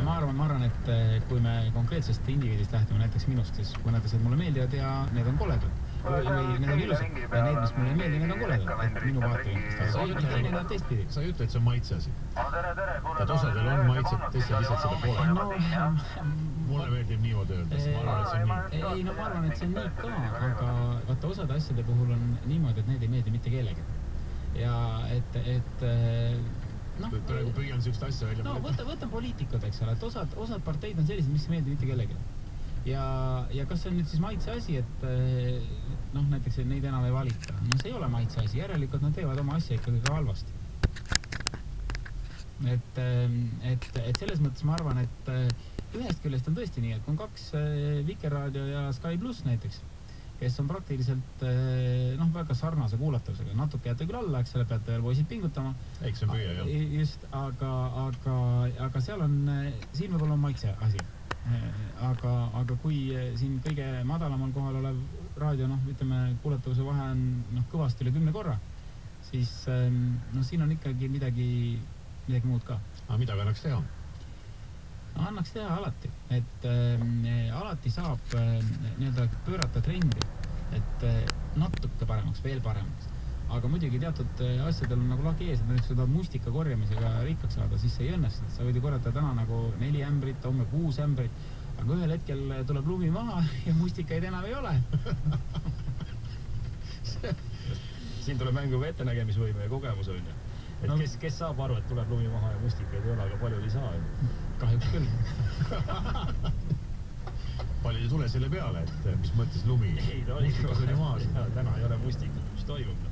ma arvan, et kui me konkreetsest indiviidist lähtume näiteks minust, siis mõned asjad mulle meeldivad ja need on koledad. Need on ilusad ja need, mis mulle ei meeldi, need on koledad. Et minu vaatevinklist. Sa ei ütle, et see on maitse asi. Et osadel on maitset, teised lihtsalt seda pole. Mulle meeldib niimoodi öelda, sest ma arvan, et see on nii. Ei, no ma arvan, et see on nii ka, aga vaata osade asjade puhul on niimoodi, et need ei meeldi mitte kellegi. Ja et praegu püüan sellist asja välja. No võtan poliitikud, eks ole, et osad parteid on sellised, mis ei meeldi mitte kellegi. Ja kas see on nüüd siis maitse asi, et näiteks neid enam ei valita? No see ei ole maitse asi, järelikult nad teevad oma asja ikkagi ka halvasti. Et selles mõttes ma arvan, et ühest küljest on tõesti nii, et on kaks Vikerraadio ja Sky Plus näiteks, kes on praktiliselt väga sarnase kuulatavusega. Natuke jätta küll alla, eks selle peate veel poisid pingutama. Eks see püüa, jah. Just, aga seal on, siin võib olla maitse asi. Aga kui siin kõige madalamal kohal olev raadio, ütleme, kuulatavuse vahe on kõvasti üle 10 korra, siis siin on ikkagi midagi muud ka. Aga mida annaks teha? Annaks teha alati, et alati saab pöörata trendi, et natuke paremaks, veel paremaks. Aga muidugi teatud asjadel on nagu lagi ees, et seda mustika korjamisega rikkaks saada, siis see ei õnnestu. Sa võid ju korjata täna nagu 4 ämbrit, homme 6 ämbrit, aga ühel hetkel tuleb lumi maha ja mustikaid enam ei ole. Siin tuleb mängu ettenägemisvõime ja kogemus on. Et kes saab aru, et tuleb lumi maha ja mustikaid ei ole, aga palju ei saa. Kahjuks küll. Palju ei tule selle peale, et mis mõttes lumi? Ei, ta oli maas. Täna ei ole mustikud, mis toimub.